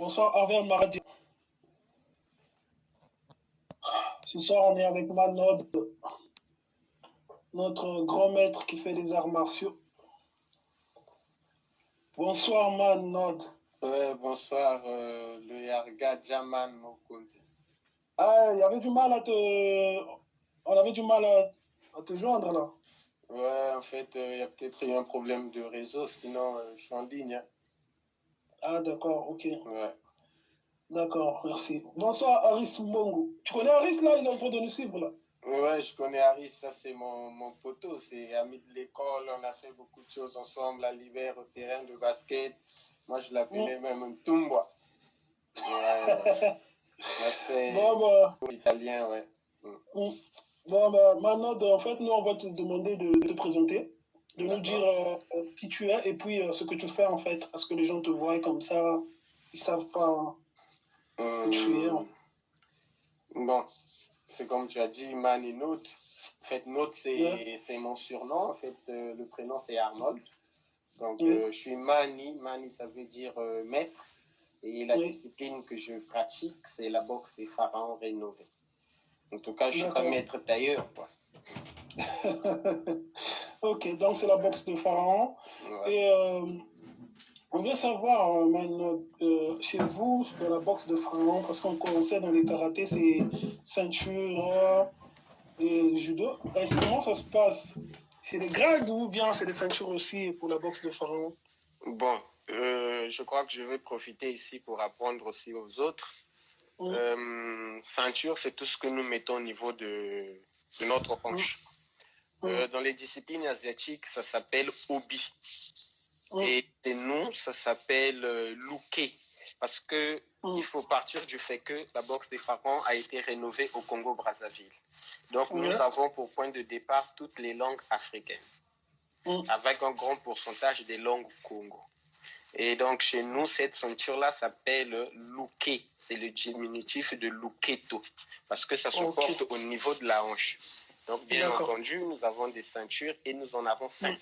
Bonsoir, Arvel Maradi. Ce soir, on est avec Manod, notre grand maître qui fait des arts martiaux. Bonsoir, Manod. Bonsoir, le Yarga Jaman Mokunzi. Ah, il y avait du mal à te... On avait du mal à te joindre, là. Ouais, en fait, il y a peut-être eu un problème de réseau, sinon je suis en ligne. Hein. Ah, d'accord, ok. Ouais. D'accord, merci. Bonsoir, Aris Mbongo. Tu connais Aris, là? Il est en train de nous suivre, là. Ouais, je connais Harry, ça c'est mon poteau, c'est ami de l'école, on a fait beaucoup de choses ensemble à l'hiver au terrain de basket. Moi je l'appelais même un Tumba. Ouais, on a fait italien, ouais. Bon, bah, Manod, en fait, nous, on va te demander de te présenter, de nous dire qui tu es et puis ce que tu fais, en fait, parce que les gens te voient comme ça, ils savent pas qui tu es. Bon, c'est comme tu as dit, Man et Note. En fait, Note, c'est mon surnom. En fait, le prénom, c'est Arnold. Donc, je suis Mani. Mani, ça veut dire maître. Et la discipline que je pratique, c'est la boxe des pharaons rénovés. En tout cas, je suis pas maître tailleur, quoi. Ok, donc c'est la boxe de pharaon. Ouais. Et on veut savoir, maintenant, chez vous, dans la boxe de pharaon, parce qu'on connaissait dans les karatés, c'est ceinture et judo. Comment ça se passe? C'est des grades ou bien c'est des ceintures aussi pour la boxe de pharaon? Bon, je crois que je vais profiter ici pour apprendre aussi aux autres. Ceinture, c'est tout ce que nous mettons au niveau de notre hanche. Dans les disciplines asiatiques, ça s'appelle obi. Et nous, ça s'appelle louké. Parce que il faut partir du fait que la boxe des pharaons a été rénovée au Congo-Brazzaville. Donc, nous avons pour point de départ toutes les langues africaines, avec un grand pourcentage des langues Congo. Et donc, chez nous, cette ceinture-là s'appelle louké. C'est le diminutif de louketo, parce que ça se porte au niveau de la hanche. Donc, bien entendu, nous avons des ceintures et nous en avons 5.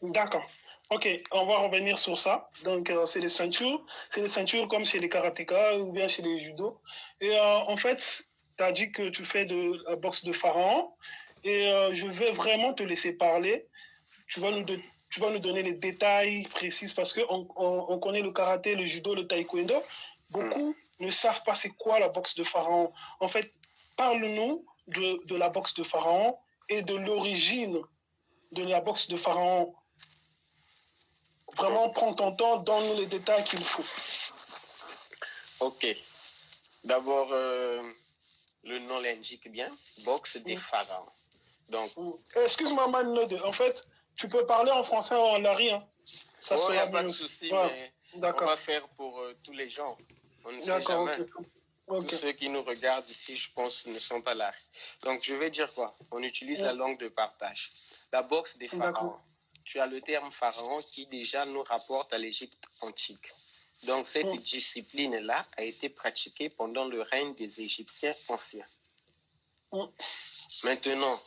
D'accord. Ok, on va revenir sur ça. Donc, c'est des ceintures comme chez les karatékas ou bien chez les judo. Et en fait, tu as dit que tu fais de la boxe de pharaon. Et je vais vraiment te laisser parler. Tu vas nous donner les détails précis parce qu'on connaît le karaté, le judo, le taekwondo. Beaucoup ne savent pas c'est quoi la boxe de pharaon. En fait, parle-nous de la boxe de pharaon et de l'origine de la boxe de pharaon. Vraiment, prends ton temps, donne-nous les détails qu'il faut. Ok. D'abord, le nom l'indique bien, boxe des pharaons. Donc, excuse-moi, Manod, en fait, tu peux parler en français ou en lari. Hein. Ça il n'y a pas de souci, mais on va faire pour tous les gens. On ne sait jamais. Tous ceux qui nous regardent ici, je pense, ne sont pas là. Donc, je vais dire quoi? On utilise la langue de partage. La boxe des pharaons. Tu as le terme pharaon qui déjà nous rapporte à l'Égypte antique. Donc, cette discipline-là a été pratiquée pendant le règne des Égyptiens anciens. Maintenant,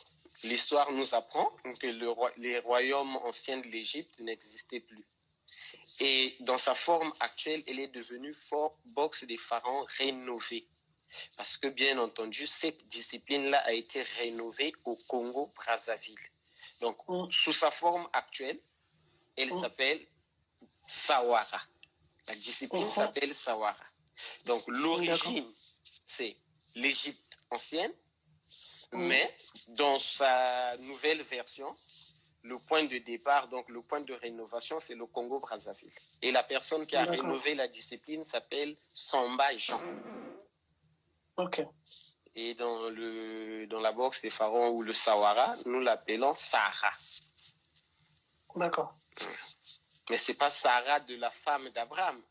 l'histoire nous apprend que les royaumes anciens de l'Égypte n'existaient plus. Et dans sa forme actuelle, elle est devenue boxe des pharaons rénovée. Parce que, bien entendu, cette discipline-là a été rénovée au Congo-Brazzaville. Donc, sous sa forme actuelle, elle s'appelle Sawara. La discipline s'appelle Sawara. Donc, l'origine, c'est l'Égypte ancienne, mais dans sa nouvelle version, le point de départ, donc le point de rénovation, c'est le Congo-Brazzaville. Et la personne qui a rénové la discipline s'appelle Samba Jean. Ok. Et dans la boxe des pharaons ou le Sawara, nous l'appelons Sarah. D'accord. Mais c'est pas Sarah de la femme d'Abraham.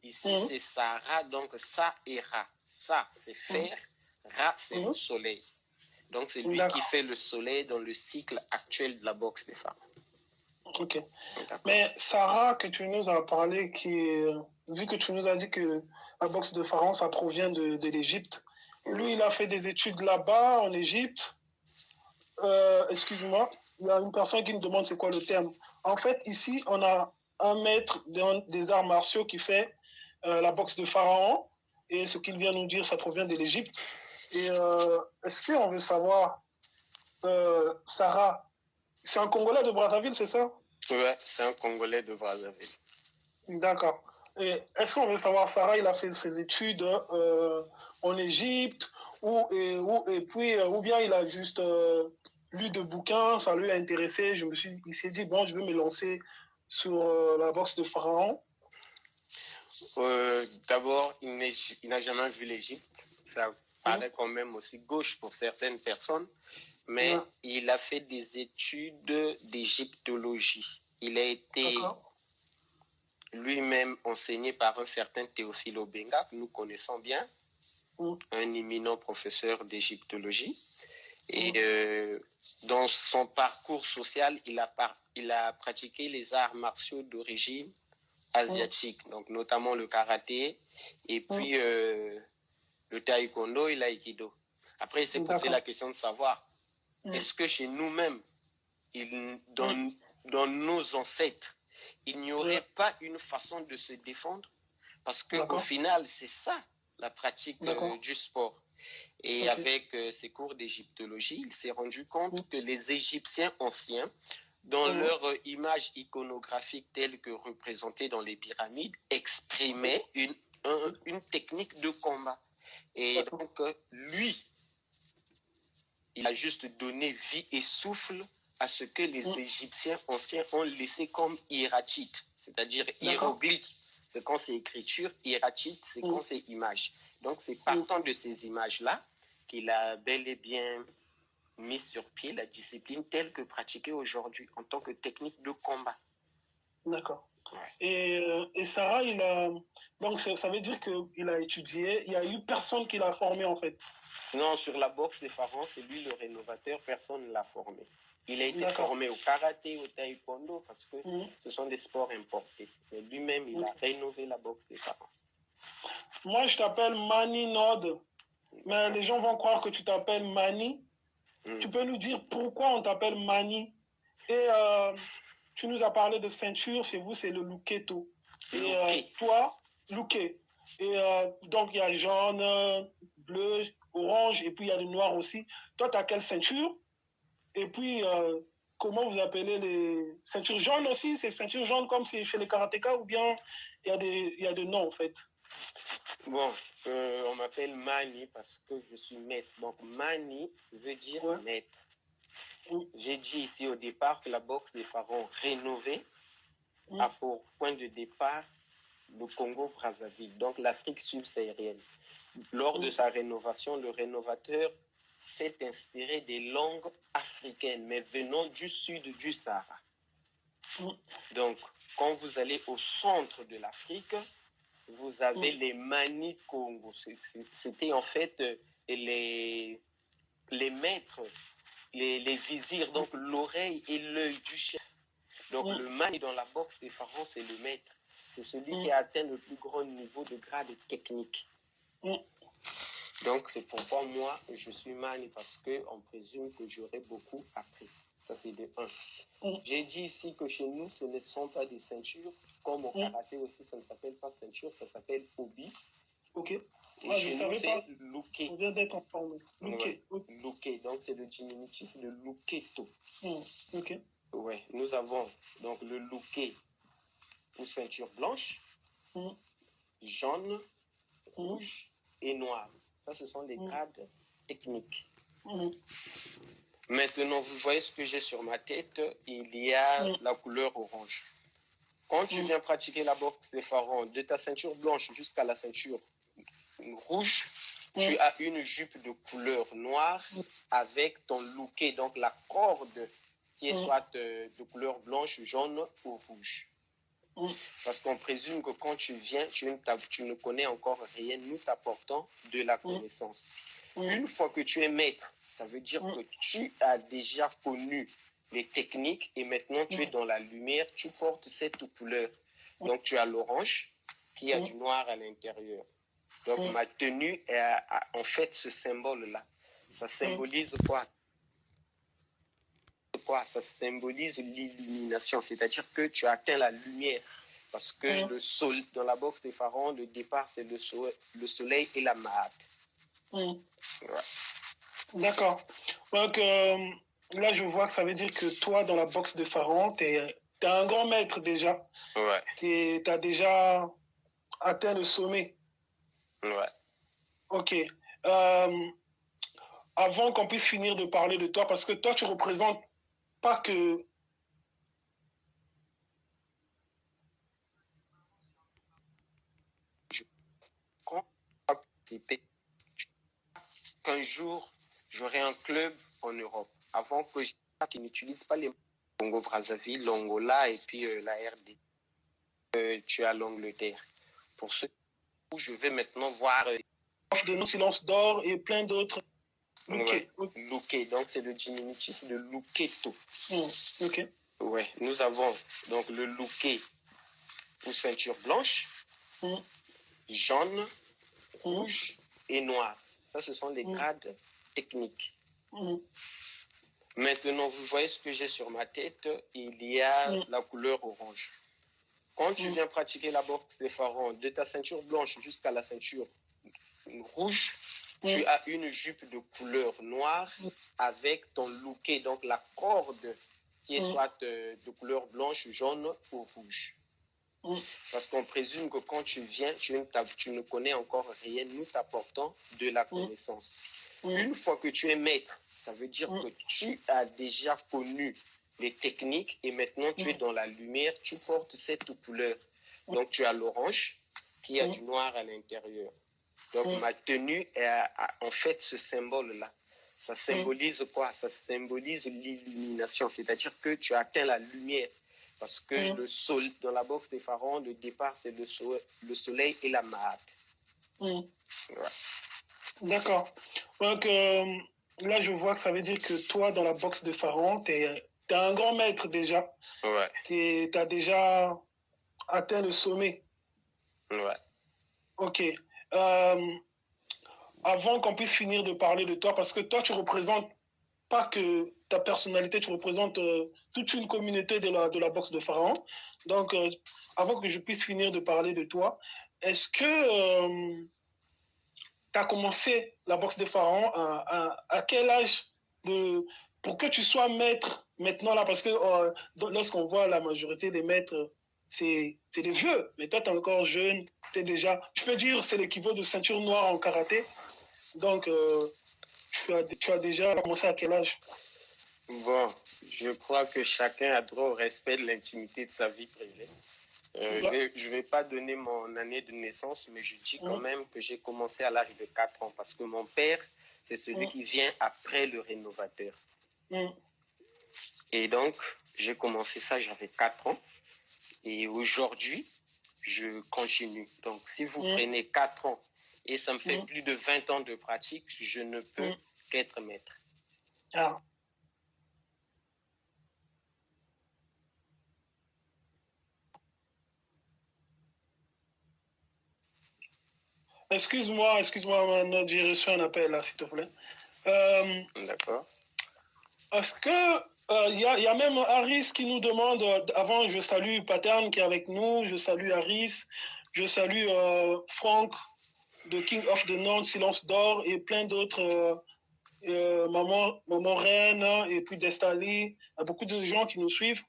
Ici, c'est Sarah, donc Sa et Ra. Sa, c'est fer. Ra, c'est le soleil. Donc, c'est lui qui fait le soleil dans le cycle actuel de la boxe des pharaons. Ok. Mais Sarah, que tu nous as parlé, vu que tu nous as dit que la boxe de pharaon, ça provient de l'Égypte, lui, il a fait des études là-bas, en Égypte. Excuse-moi, il y a une personne qui me demande c'est quoi le terme. En fait, ici, on a un maître des arts martiaux qui fait la boxe de Pharaon. Et ce qu'il vient nous dire, ça provient de l'Égypte. Et est-ce qu'on veut savoir, Sarah, c'est un Congolais de Brazzaville, c'est ça? Ouais, c'est un Congolais de Brazzaville. D'accord. Et est-ce qu'on veut savoir, Sarah, il a fait ses études en Égypte ou bien il a juste lu des bouquins, ça lui a intéressé, il s'est dit, bon, je vais me lancer sur la boxe de Pharaon. D'abord, il n'a jamais vu l'Égypte. Ça paraît quand même aussi gauche pour certaines personnes, mais il a fait des études d'égyptologie. Il a été lui-même enseigné par un certain Théophile Obenga, que nous connaissons bien, un éminent professeur d'égyptologie. Et dans son parcours social, il a pratiqué les arts martiaux d'origine asiatique, donc notamment le karaté, et puis le taekwondo et l'aïkido. Après, il s'est posé la question de savoir, est-ce que chez nous-mêmes, dans nos ancêtres, il n'y aurait pas une façon de se défendre? Parce qu'au final, c'est ça, la pratique du sport. Et avec ses cours d'égyptologie, il s'est rendu compte que les Égyptiens anciens, dans leur image iconographique telle que représentée dans les pyramides, exprimaient une technique de combat. Et donc, lui, il a juste donné vie et souffle à ce que les Égyptiens anciens ont laissé comme hiératiques, c'est-à-dire hiéroglyphes. C'est quand c'est écriture, hiératiques, c'est quand c'est image. Donc, c'est partant de ces images-là qu'il a bel et bien mis sur pied la discipline telle que pratiquée aujourd'hui en tant que technique de combat. D'accord. Ouais. Et Sarah, donc ça veut dire qu'il a étudié, il n'y a eu personne qui l'a formé en fait. Non, sur la boxe des pharaons, c'est lui le rénovateur, personne ne l'a formé. Il a été formé au karaté, au taekwondo, parce que ce sont des sports importés. Mais lui-même, il a rénové la boxe des pharaons. Moi, je t'appelle Mani Nod, mais les gens vont croire que tu t'appelles Mani. Tu peux nous dire pourquoi on t'appelle Mani? Et tu nous as parlé de ceinture, chez vous, c'est le Luketo. Et toi, Luke. Et donc, il y a jaune, bleu, orange, et puis il y a le noir aussi. Toi, tu as quelle ceinture? Et puis, comment vous appelez les ceintures jaunes aussi? C'est ceinture jaune comme c'est chez les karatékas ou bien il y a des noms en fait? Bon, on m'appelle Mani parce que je suis maître. Donc, Mani veut dire maître. J'ai dit ici au départ que la boxe des pharaons rénovée a pour point de départ le Congo-Brazzaville, donc l'Afrique subsaharienne. Lors de sa rénovation, le rénovateur s'est inspiré des langues africaines, mais venant du sud du Sahara. Donc, quand vous allez au centre de l'Afrique, vous avez les Mani Congo. C'était en fait les maîtres, les vizirs, donc l'oreille et l'œil du chef. Donc le Mani dans la boxe des pharaons, c'est le maître. C'est celui qui a atteint le plus grand niveau de grade technique. Donc c'est pourquoi moi, je suis Mani, parce qu'on présume que j'aurais beaucoup appris. Ça, c'est de 1. J'ai dit ici que chez nous, ce ne sont pas des ceintures. Comme au karaté aussi, ça ne s'appelle pas ceinture, ça s'appelle obi. Ok. Et chez nous, c'est luke. On vient d'être informé. Luke, donc c'est le diminutif de luketo. Ok. Ouais, nous avons donc le luke ou ceinture blanche, jaune, rouge et noir. Ça, ce sont des grades techniques. Maintenant, vous voyez ce que j'ai sur ma tête, il y a la couleur orange. Quand tu viens pratiquer la boxe des pharaons, de ta ceinture blanche jusqu'à la ceinture rouge, tu as une jupe de couleur noire avec ton louquet, donc la corde qui est soit de couleur blanche, jaune ou rouge. Parce qu'on présume que quand tu viens, tu ne connais encore rien, nous t'apportons de la connaissance. Une fois que tu es maître, ça veut dire que tu as déjà connu les techniques et maintenant tu es dans la lumière, tu portes cette couleur. Donc tu as l'orange qui a du noir à l'intérieur. Donc ma tenue a en fait ce symbole-là. Ça symbolise quoi? Ça symbolise l'illumination, c'est-à-dire que tu as atteint la lumière. Parce que dans la boxe des pharaons, le départ, c'est le soleil et la Maat. Ouais. D'accord. Donc, là, je vois que ça veut dire que toi, dans la boxe de pharaon, tu es un grand maître déjà. Ouais. Tu as déjà atteint le sommet. Ouais. Ok. Avant qu'on puisse finir de parler de toi, parce que toi, tu représentes pas que... Je crois qu'un jour, j'aurai un club en Europe. Avant que qui n'utilise pas les Congo-Brazzaville, l'Angola et puis la RD. Tu as l'Angleterre. Pour ce où je vais maintenant voir... de nos silences d'or et plein d'autres. Ouais. Luke, donc c'est le diminutif de Luketo. Ok. Ouais, nous avons donc le Luke ou ceinture blanche, jaune, rouge et noir. Ça, ce sont les grades techniques. Maintenant, vous voyez ce que j'ai sur ma tête. Il y a la couleur orange. Quand tu viens pratiquer la boxe des pharaons, de ta ceinture blanche jusqu'à la ceinture rouge, tu as une jupe de couleur noire avec ton looké, donc la corde qui est soit de couleur blanche, jaune ou rouge. Parce qu'on présume que quand tu viens, tu ne connais encore rien, nous t'apportons de la connaissance. Une fois que tu es maître, ça veut dire que tu as déjà connu les techniques et maintenant tu es dans la lumière, tu portes cette couleur. Donc tu as l'orange qui a du noir à l'intérieur. Donc ma tenue a en fait ce symbole-là. Ça symbolise quoi? Ça symbolise l'illumination, c'est-à-dire que tu as atteint la lumière. Parce que le sol, dans la boxe des pharaons, le départ, c'est le soleil et la Maat. Ouais. D'accord. Donc là, je vois que ça veut dire que toi, dans la boxe de pharaon, tu es un grand maître déjà. Ouais. Tu as déjà atteint le sommet. Ouais. Ok. Avant qu'on puisse finir de parler de toi, parce que toi, tu représentes pas que ta personnalité, tu représentes toute une communauté de la boxe de pharaon. Donc, avant que je puisse finir de parler de toi, est-ce que tu as commencé la boxe de pharaon à quel âge pour que tu sois maître maintenant là? Parce que lorsqu'on voit la majorité des maîtres, c'est des vieux, mais toi, tu es encore jeune, tu peux dire c'est l'équivalent de ceinture noire en karaté. Donc, tu as déjà commencé à quel âge? Bon, je crois que chacun a droit au respect de l'intimité de sa vie privée. Je vais pas donner mon année de naissance, mais je dis quand même que j'ai commencé à l'âge de 4 ans parce que mon père, c'est celui qui vient après le rénovateur. Et donc, j'ai commencé ça, j'avais 4 ans. Et aujourd'hui, je continue. Donc, si vous prenez 4 ans et ça me fait plus de 20 ans de pratique, je ne peux qu'être maître. Ah. Excuse-moi, j'ai reçu un appel là, s'il te plaît. D'accord. Est-ce que il y a même Harris qui nous demande, avant je salue Pattern qui est avec nous, je salue Harris, je salue Franck de King of the North, Silence d'Or et plein d'autres, Maman Reine et puis Destali, il y a beaucoup de gens qui nous suivent.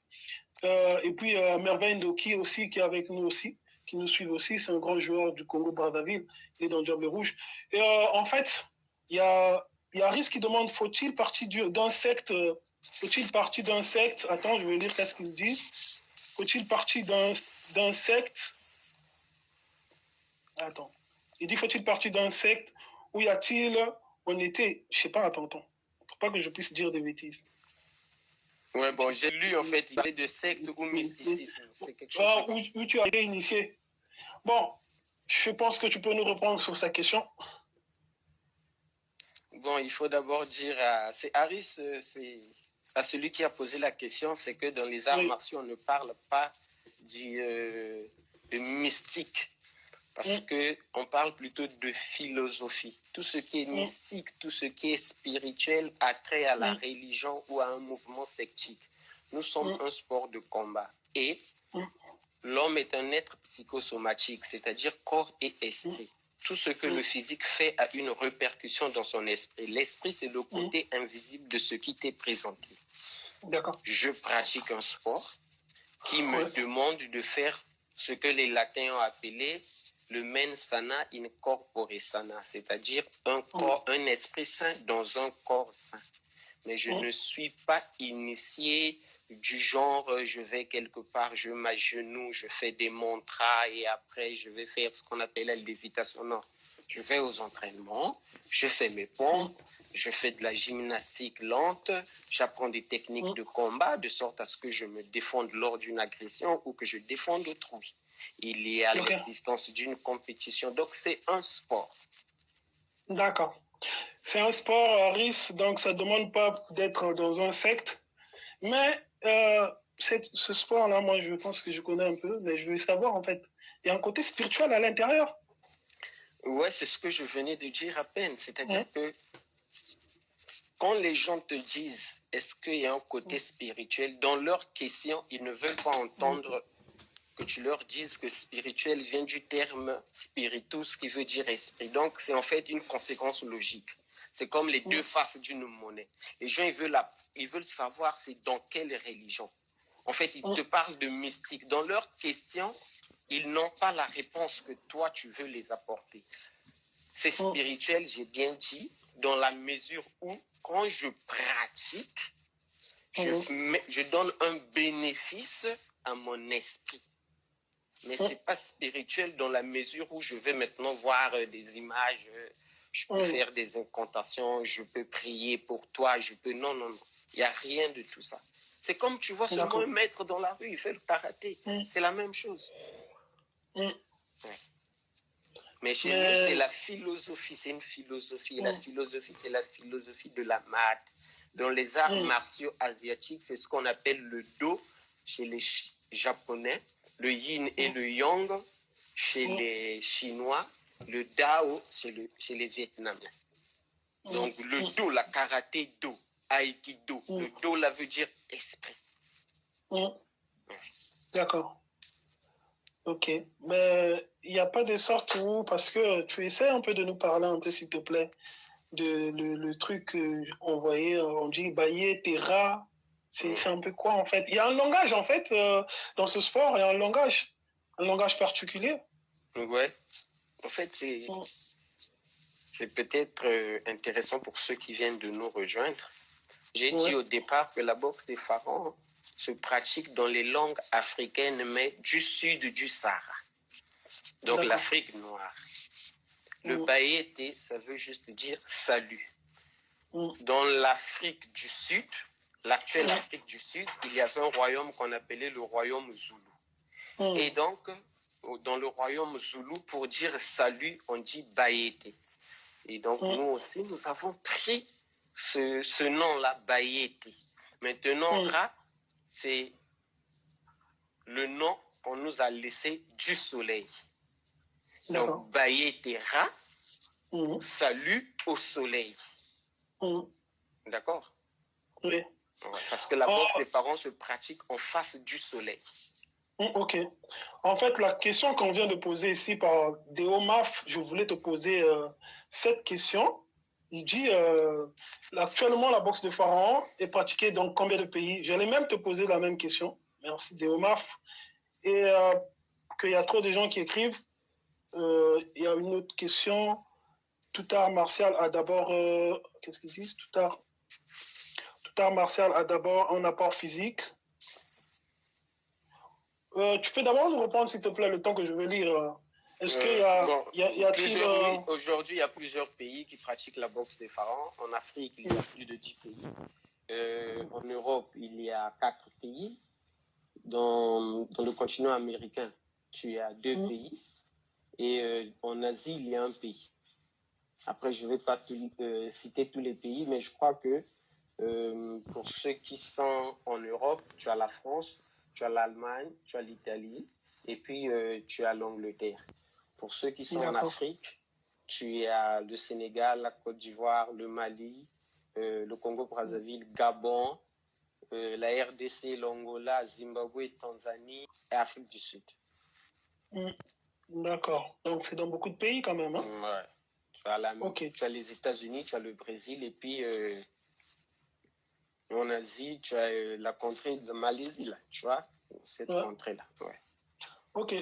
Et puis Merveille Ndoki aussi qui est avec nous aussi, qui nous suivent aussi, c'est un grand joueur du Congo-Brazzaville, il est dans le Diable Rouge. Et en fait, il y a Harris qui demande, faut-il partir d'un secte Attends, je vais lire qu'est-ce qu'il dit. Faut-il partir d'un secte Attends. Il dit, faut-il partir d'un secte? Où y a-t-il honnêteté? Je sais pas, attends. Faut pas que je puisse dire des bêtises. Ouais, bon, j'ai lu en fait, il parlait de secte ou mysticisme. C'est quelque chose. Où tu as été initié. Bon, je pense que tu peux nous répondre sur sa question. Bon, il faut d'abord dire c'est Harris, c'est à celui qui a posé la question, c'est que dans les arts martiaux, on ne parle pas de mystique. Parce qu'on parle plutôt de philosophie. Tout ce qui est mystique, tout ce qui est spirituel a trait à la religion ou à un mouvement sectique. Nous sommes un sport de combat. Et l'homme est un être psychosomatique, c'est-à-dire corps et esprit. Tout ce que le physique fait a une répercussion dans son esprit. L'esprit, c'est le côté invisible de ce qui t'est présenté. D'accord. Je pratique un sport qui me demande de faire ce que les latins ont appelé le mens sana in corpore sana, c'est-à-dire un esprit sain dans un corps sain. Mais je ne suis pas initié du genre, je vais quelque part, je m'agenouille, je fais des mantras et après je vais faire ce qu'on appelle la lévitation. Non, je vais aux entraînements, je fais mes pompes, je fais de la gymnastique lente, j'apprends des techniques de combat de sorte à ce que je me défende lors d'une agression ou que je défende autrui. Il y a l'existence d'une compétition, donc c'est un sport. D'accord. C'est un sport RIS, donc ça ne demande pas d'être dans un secte. Mais ce sport-là, moi, je pense que je connais un peu, mais je veux savoir, en fait, il y a un côté spirituel à l'intérieur. Ouais, c'est ce que je venais de dire à peine. C'est-à-dire que quand les gens te disent est-ce qu'il y a un côté spirituel, dans leurs questions, ils ne veulent pas entendre que tu leur dises que spirituel vient du terme spiritus qui veut dire esprit. Donc, c'est en fait une conséquence logique. C'est comme les deux faces d'une monnaie. Les gens, ils veulent savoir c'est dans quelle religion. En fait, ils te parlent de mystique. Dans leurs questions, ils n'ont pas la réponse que toi, tu veux les apporter. C'est spirituel, j'ai bien dit, dans la mesure où, quand je pratique, je donne un bénéfice à mon esprit. Mais ce n'est pas spirituel dans la mesure où je vais maintenant voir des images, je peux faire des incantations, je peux prier pour toi, je peux... Non, non, non. Il n'y a rien de tout ça. C'est comme tu vois seulement un maître dans la rue, il fait le karaté. C'est la même chose. Ouais. Mais chez nous, c'est la philosophie, c'est une philosophie. Et la philosophie, c'est la philosophie de la maths. Dans les arts martiaux asiatiques, c'est ce qu'on appelle le Do chez les Japonais, le Yin et le Yang chez les Chinois, le Dao chez les Vietnamiens. Donc le Do, la karaté Do, Aikido, le Do, là veut dire esprit. D'accord. Ok, mais il n'y a pas de sorte où, parce que tu essaies un peu de nous parler un peu, s'il te plaît, de le truc qu'on voyait, on dit Baye, Terra, c'est un peu quoi en fait? Il y a un langage en fait, dans ce sport, il y a un langage particulier. Ouais, en fait, c'est peut-être intéressant pour ceux qui viennent de nous rejoindre. J'ai dit au départ que la boxe des pharaons se pratique dans les langues africaines, mais du sud du Sahara. Donc l'Afrique noire. Le Baïété, ça veut juste dire salut. Dans l'Afrique du Sud, l'actuelle Afrique du Sud, il y avait un royaume qu'on appelait le royaume Zoulou. Et donc, dans le royaume Zoulou, pour dire salut, on dit Baïété. Et donc, nous aussi, nous avons pris ce nom-là, Baïété. Maintenant, Ra, c'est le nom qu'on nous a laissé du soleil. Donc, Baïété Ra, salut au soleil. D'accord? Oui. Parce que la boxe des parents se pratique en face du soleil. Ok. En fait, la question qu'on vient de poser ici par Deomaf, je voulais te poser cette question. Il dit, actuellement, la boxe de pharaon est pratiquée dans combien de pays? J'allais même te poser la même question. Merci, Deomaf. Et qu'il y a trop de gens qui écrivent. Il y a une autre question. Tout art martial a d'abord... qu'est-ce qu'ils disent? Tout art martial a d'abord un apport physique. Tu peux d'abord nous reprendre, s'il te plaît, le temps que je vais lire. Est-ce qu'il y a aujourd'hui, il y a plusieurs pays qui pratiquent la boxe des pharaons. En Afrique, il y a plus de 10 pays. En Europe, il y a 4 pays. Dans le continent américain, tu as 2 pays. Et en Asie, il y a un pays. Après, je ne vais pas citer tous les pays, mais je crois que pour ceux qui sont en Europe, tu as la France, tu as l'Allemagne, tu as l'Italie, et puis tu as l'Angleterre. Pour ceux qui sont en Afrique, tu as le Sénégal, la Côte d'Ivoire, le Mali, le Congo-Brazzaville, Gabon, la RDC, l'Angola, Zimbabwe, Tanzanie et Afrique du Sud. D'accord. Donc, c'est dans beaucoup de pays quand même. Hein? Ouais. Tu as les États-Unis, tu as le Brésil, et puis en Asie, tu as la contrée de Malaisie, là, tu vois, cette contrée-là. Ouais. Ok.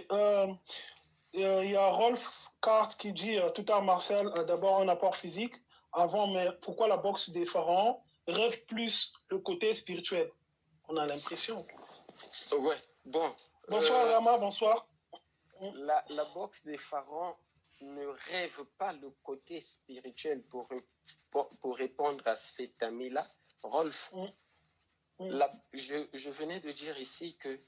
Il y a Rolf Cart qui dit tout art martial a d'abord un apport physique avant, mais pourquoi la boxe des pharaons rêve plus le côté spirituel? On a l'impression. Ouais, bon. Bonsoir Rama, bonsoir. La boxe des pharaons ne rêve pas le côté spirituel pour répondre à cet ami-là. Rolf, je venais de dire ici que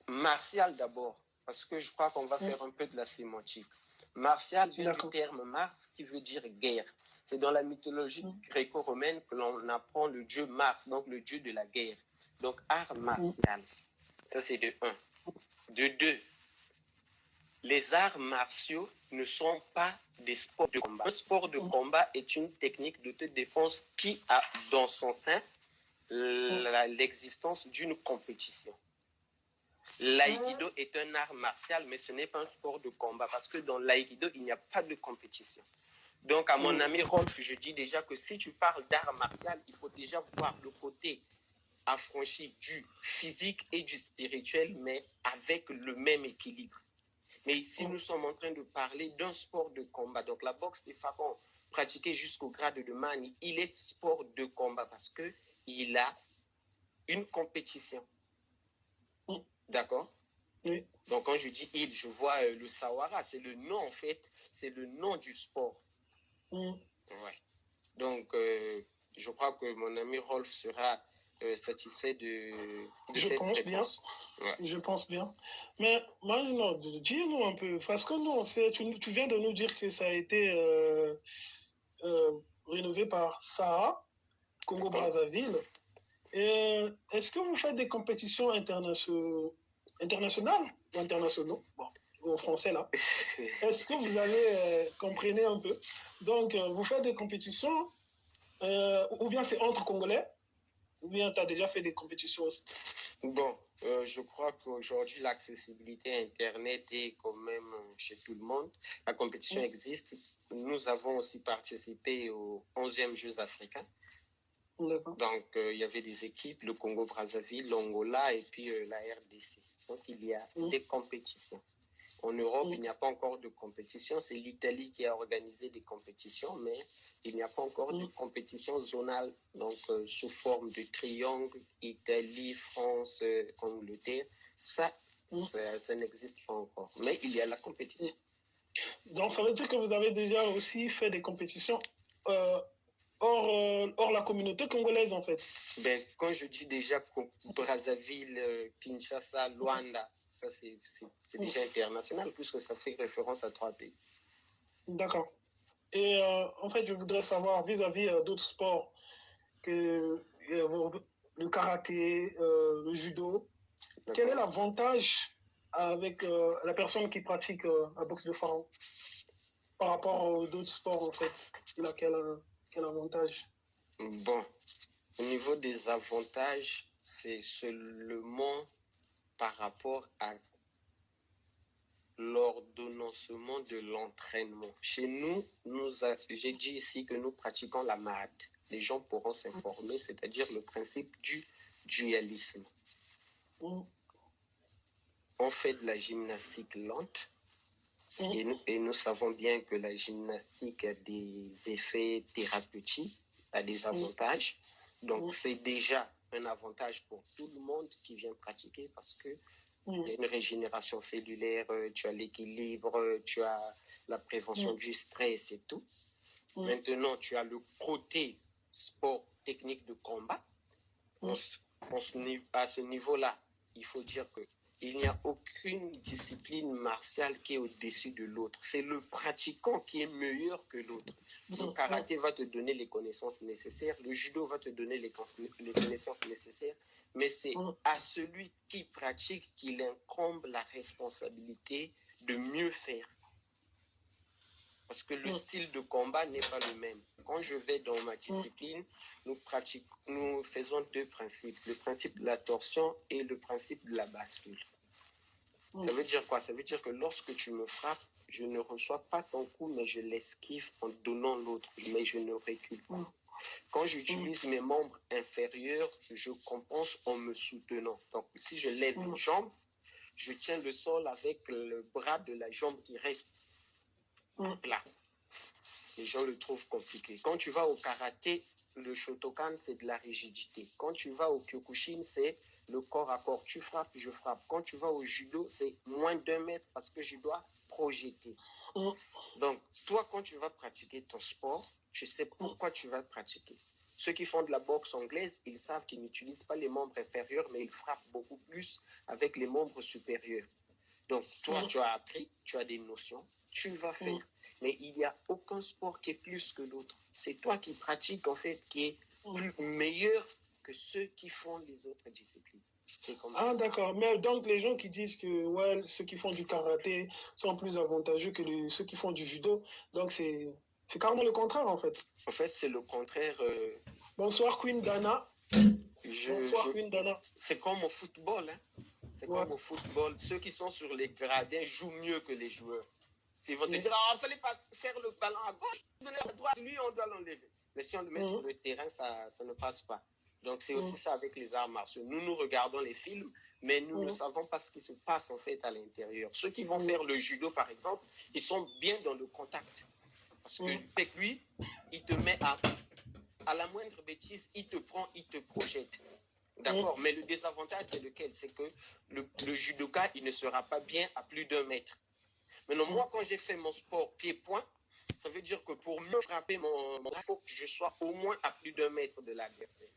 martial d'abord, parce que je crois qu'on va faire un peu de la sémantique. Martial vient du terme Mars qui veut dire guerre. C'est dans la mythologie gréco-romaine que l'on apprend le dieu Mars, donc le dieu de la guerre. Donc art martial. Ça c'est de 1. De 2, les arts martiaux ne sont pas des sports de combat. Un sport de combat est une technique de défense qui a dans son sein l'existence d'une compétition. L'aïkido est un art martial, mais ce n'est pas un sport de combat parce que dans l'aïkido, il n'y a pas de compétition. Donc, à mon ami Rolf, je dis déjà que si tu parles d'art martial, il faut déjà voir le côté affranchi du physique et du spirituel, mais avec le même équilibre. Mais ici, nous sommes en train de parler d'un sport de combat. Donc, la boxe des pharaons, pratiquée jusqu'au grade de Mani, il est sport de combat parce qu'il a une compétition. D'accord? Oui. Donc, quand je dis il, je vois le Sawara, c'est le nom en fait, c'est le nom du sport. Ouais. Donc, je crois que mon ami Rolf sera satisfait de cette réponse. Ouais. Je pense bien. Mais maintenant, dis-nous un peu, parce que nous, tu viens de nous dire que ça a été rénové par Saha, Congo-Brazzaville. Est-ce que vous faites des compétitions internationales ou internationaux? Bon, en français là. Est-ce que vous avez, comprenez un peu? Donc, vous faites des compétitions, ou bien c'est entre Congolais, ou bien tu as déjà fait des compétitions aussi? Bon, je crois qu'aujourd'hui, l'accessibilité à Internet est quand même chez tout le monde. La compétition existe. Nous avons aussi participé aux 11e Jeux africains. Donc, il y avait des équipes, le Congo-Brazzaville, l'Angola et puis la RDC. Donc, il y a des compétitions. En Europe, il n'y a pas encore de compétition. C'est l'Italie qui a organisé des compétitions, mais il n'y a pas encore de compétition zonale, donc sous forme de triangle, Italie, France, Angleterre. Ça n'existe pas encore. Mais il y a la compétition. Donc, ça veut dire que vous avez déjà aussi fait des compétitions hors la communauté congolaise, en fait. Ben, quand je dis déjà Brazzaville, Kinshasa, Luanda, ça c'est déjà international puisque ça fait référence à 3 pays. D'accord. Et en fait, je voudrais savoir vis-à-vis d'autres sports que le karaté, le judo, quel est l'avantage avec la personne qui pratique la boxe de pharaon par rapport aux d'autres sports, en fait? Il a quel avantage? Bon, au niveau des avantages, c'est seulement par rapport à l'ordonnancement de l'entraînement. Chez nous, j'ai dit ici que nous pratiquons la MAD. Les gens pourront s'informer, c'est-à-dire le principe du dualisme. On fait de la gymnastique lente et nous savons bien que la gymnastique a des effets thérapeutiques, a des avantages. Donc, c'est déjà un avantage pour tout le monde qui vient pratiquer parce que il y a une régénération cellulaire, tu as l'équilibre, tu as la prévention du stress et tout. Maintenant, tu as le côté sport technique de combat. À ce niveau-là, il faut dire qu'il n'y a aucune discipline martiale qui est au-dessus de l'autre. C'est le pratiquant qui est meilleur que l'autre. Le karaté va te donner les connaissances nécessaires, le judo va te donner les connaissances nécessaires, mais c'est à celui qui pratique qu'il incombe la responsabilité de mieux faire. Parce que le style de combat n'est pas le même. Quand je vais dans ma discipline, nous faisons deux principes. Le principe de la torsion et le principe de la bascule. Ça veut dire quoi? Ça veut dire que lorsque tu me frappes, je ne reçois pas ton coup, mais je l'esquive en donnant l'autre, mais je ne recule pas. Quand j'utilise mes membres inférieurs, je compense en me soutenant. Donc, si je lève une jambe, je tiens le sol avec le bras de la jambe qui reste plat. Les gens le trouvent compliqué. Quand tu vas au karaté, le Shotokan, c'est de la rigidité. Quand tu vas au Kyokushin, c'est le corps à corps. Tu frappes, je frappe. Quand tu vas au judo, c'est moins d'1 mètre parce que je dois projeter. Donc, toi, quand tu vas pratiquer ton sport, je sais pourquoi tu vas pratiquer. Ceux qui font de la boxe anglaise, ils savent qu'ils n'utilisent pas les membres inférieurs, mais ils frappent beaucoup plus avec les membres supérieurs. Donc, toi, tu as appris, tu as des notions, tu vas faire. Mais il n'y a aucun sport qui est plus que l'autre. C'est toi qui pratiques, en fait, qui est meilleur que ceux qui font les autres disciplines. C'est comme ça. Ah, d'accord. Mais donc, les gens qui disent que ouais, ceux qui font du karaté sont plus avantageux que ceux qui font du judo, donc c'est carrément le contraire, en fait. En fait, c'est le contraire. Bonsoir, Queen Dana. Bonsoir, Queen Dana. C'est comme au football, hein. C'est comme au football. Ceux qui sont sur les gradins jouent mieux que les joueurs. Ils vont te dire, il ne fallait pas faire le ballon à gauche, donner à droite, lui, on doit l'enlever. Mais si on le met sur le terrain, ça ne passe pas. Donc, c'est aussi ça avec les arts martiaux. Nous regardons les films, mais nous ne savons pas ce qui se passe, en fait, à l'intérieur. Ceux qui vont faire le judo, par exemple, ils sont bien dans le contact. Parce que avec lui, il te met à la moindre bêtise, il te prend, il te projette. D'accord, mais le désavantage, c'est lequel? C'est que le judoka, il ne sera pas bien à plus d'1 mètre. Maintenant, moi, quand j'ai fait mon sport pied-point, ça veut dire que pour mieux frapper il faut que je sois au moins à plus d'1 mètre de l'adversaire.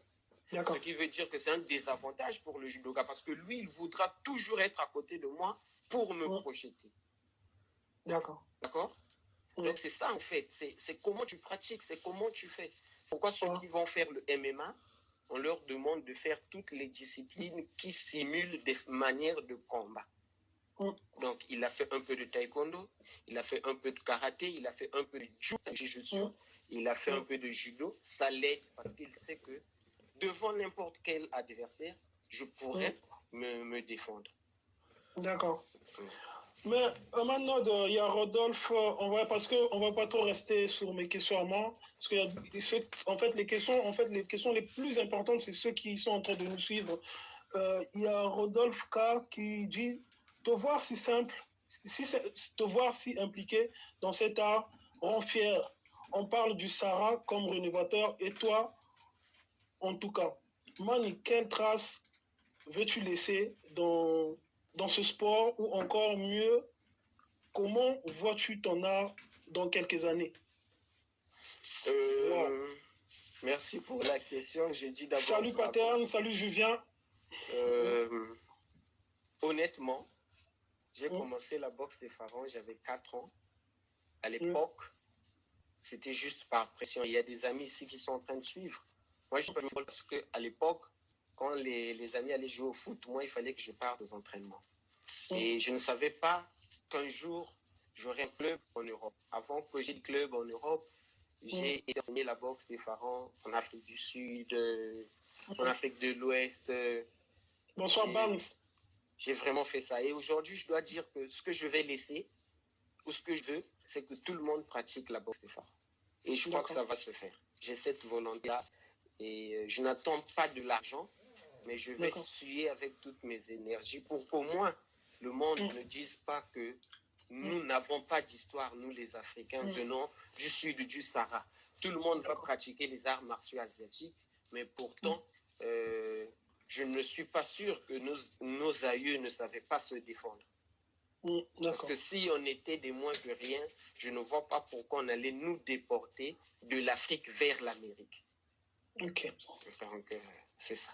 Ce qui veut dire que c'est un désavantage pour le judoka, parce que lui, il voudra toujours être à côté de moi pour me projeter. D'accord. D'accord? Donc, c'est ça, en fait. C'est comment tu pratiques, c'est comment tu fais. Pourquoi ceux qui vont faire le MMA, on leur demande de faire toutes les disciplines qui simulent des manières de combat. Donc, il a fait un peu de taekwondo, il a fait un peu de karaté, il a fait un peu de jiu-jitsu, il a fait un peu de judo. Ça l'aide parce qu'il sait que devant n'importe quel adversaire, je pourrais me défendre. D'accord. Mais maintenant, il y a Rodolphe, parce qu'on ne va pas trop rester sur mes questions à moi, parce que les questions les plus importantes, c'est ceux qui sont en train de nous suivre. Il y a Rodolphe K qui dit te voir si simple, te voir si impliqué dans cet art rend fier. On parle du Sahara comme rénovateur, et toi, en tout cas, Mani, quelle trace veux-tu laisser dans ce sport, ou encore mieux, comment vois-tu ton art dans quelques années? Merci pour la question. Je dis d'abord. Salut Paterne, salut Julien. Honnêtement, j'ai commencé la boxe des pharaons, j'avais 4 ans. À l'époque, c'était juste par pression. Il y a des amis ici qui sont en train de suivre. Moi, je joue parce qu'à l'époque, quand les amis allaient jouer au foot, moi, il fallait que je parte aux entraînements. Et je ne savais pas qu'un jour, j'aurais un club en Europe. Avant que j'ai le club en Europe, j'ai enseigné la boxe des pharaons en Afrique du Sud, en Afrique de l'Ouest. Bonsoir, Bams. J'ai vraiment fait ça. Et aujourd'hui, je dois dire que ce que je vais laisser, ou ce que je veux, c'est que tout le monde pratique la boxe des pharaons. Et je crois que ça va se faire. J'ai cette volonté-là. Et je n'attends pas de l'argent, mais je vais suer avec toutes mes énergies pour qu'au moins le monde ne dise pas que nous n'avons pas d'histoire, nous les Africains venons du sud du Sahara. Tout le monde va pratiquer les arts martiaux asiatiques, mais pourtant, je ne suis pas sûr que nos aïeux ne savaient pas se défendre. Parce que si on était des moins que rien, je ne vois pas pourquoi on allait nous déporter de l'Afrique vers l'Amérique. Ok. Donc, c'est ça.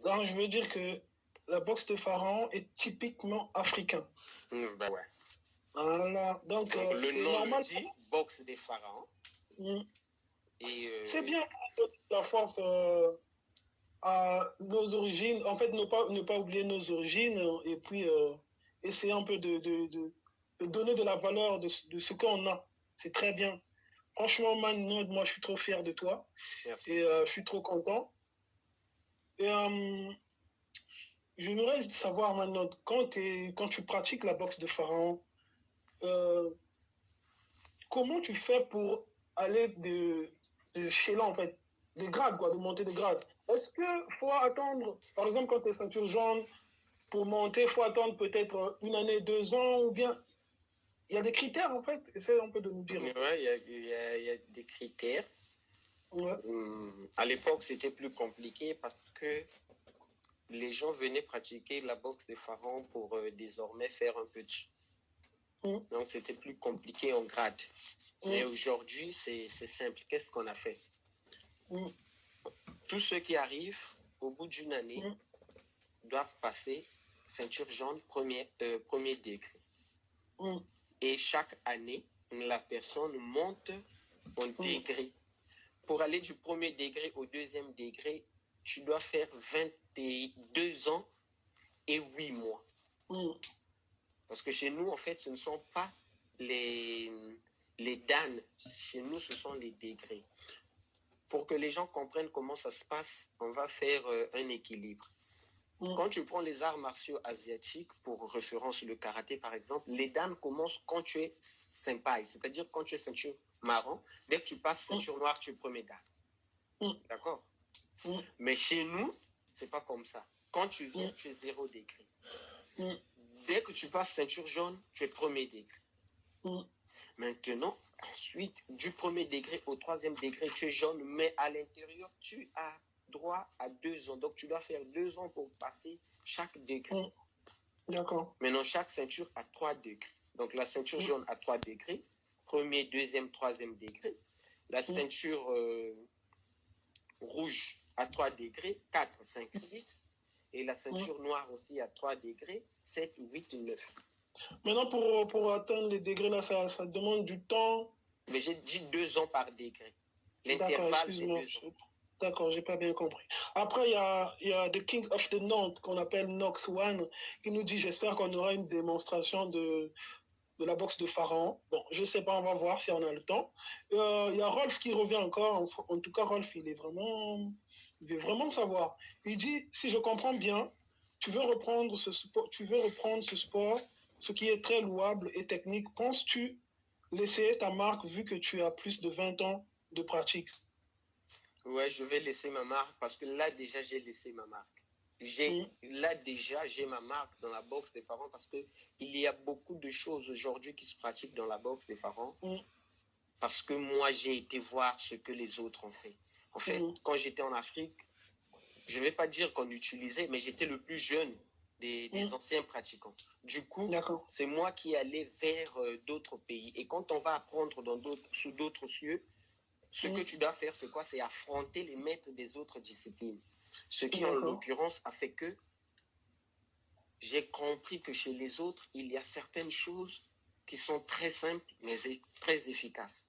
Donc, je veux dire que la boxe de pharaon est typiquement africain. Ben ouais. Voilà. Donc le nom normal, le dit, boxe des pharaons. C'est bien la force à nos origines. En fait, ne pas oublier nos origines, et puis essayer un peu de donner de la valeur de ce qu'on a. C'est très bien. Franchement, Manod, moi, je suis trop fier de toi. Merci. Et je suis trop content. Et j'aimerais savoir, Manod, quand tu pratiques la boxe de pharaon, comment tu fais pour aller de chez là, en fait, de grade, quoi, de monter de grade? Est-ce qu'il faut attendre, par exemple, quand tu es ceinture jaune, pour monter, il faut attendre peut-être 1 année, 2 ans, ou bien il y a des critères, en fait? Essaye un peu de nous dire. Oui, il y a des critères. Ouais. À l'époque, c'était plus compliqué parce que les gens venaient pratiquer la boxe des pharaons pour désormais faire un peu de... Donc, c'était plus compliqué en grade. Mais aujourd'hui, c'est simple. Qu'est-ce qu'on a fait? Tous ceux qui arrivent au bout d'une année doivent passer ceinture jaune premier degré. Et chaque année, la personne monte en degré. Pour aller du premier degré au deuxième degré, tu dois faire 22 ans et 8 mois. Parce que chez nous, en fait, ce ne sont pas les danes. Chez nous, ce sont les degrés. Pour que les gens comprennent comment ça se passe, on va faire un équilibre. Quand tu prends les arts martiaux asiatiques, pour référence le karaté par exemple, les danes commencent quand tu es senpai, c'est-à-dire quand tu es ceinture marron. Dès que tu passes ceinture noire, tu es premier dan. D'accord? Mais chez nous, c'est pas comme ça. Quand tu viens, tu es 0 degré. Dès que tu passes ceinture jaune, tu es premier degré. Maintenant, ensuite, du premier degré au 3e degré, tu es jaune, mais à l'intérieur, tu as droit à 2 ans. Donc, tu dois faire 2 ans pour passer chaque degré. D'accord. Maintenant, chaque ceinture a 3 degrés. Donc, la ceinture jaune a 3 degrés. Premier, deuxième, 3e degré. La ceinture rouge à 3 degrés, 4, 5, 6. Et la ceinture noire aussi à 3 degrés, 7, 8, 9. Maintenant, pour atteindre les degrés, là, ça demande du temps. Mais j'ai dit 2 ans par degré. L'intervalle, c'est 2 ans. D'accord, j'ai pas bien compris. Après, il y a The King of the North, qu'on appelle Nox One, qui nous dit, j'espère qu'on aura une démonstration de la boxe de pharaon. Bon, je sais pas, on va voir si on a le temps. Il y a Rolf qui revient encore. En tout cas, Rolf, il veut vraiment savoir. Il dit, si je comprends bien, tu veux reprendre ce sport, ce qui est très louable et technique. Penses-tu laisser ta marque vu que tu as plus de 20 ans de pratique? Ouais, je vais laisser ma marque parce que là, déjà, j'ai laissé ma marque. Là, déjà, j'ai ma marque dans la boxe des pharaons parce qu'il y a beaucoup de choses aujourd'hui qui se pratiquent dans la boxe des pharaons. Parce que moi, j'ai été voir ce que les autres ont fait. En fait, quand j'étais en Afrique, je ne vais pas dire qu'on utilisait, mais j'étais le plus jeune des anciens pratiquants. Du coup, c'est moi qui allais vers d'autres pays. Et quand on va apprendre sous d'autres cieux, ce que tu dois faire, c'est quoi? C'est affronter les maîtres des autres disciplines. Ce qui, en l'occurrence, a fait que j'ai compris que chez les autres, il y a certaines choses qui sont très simples, mais très efficaces.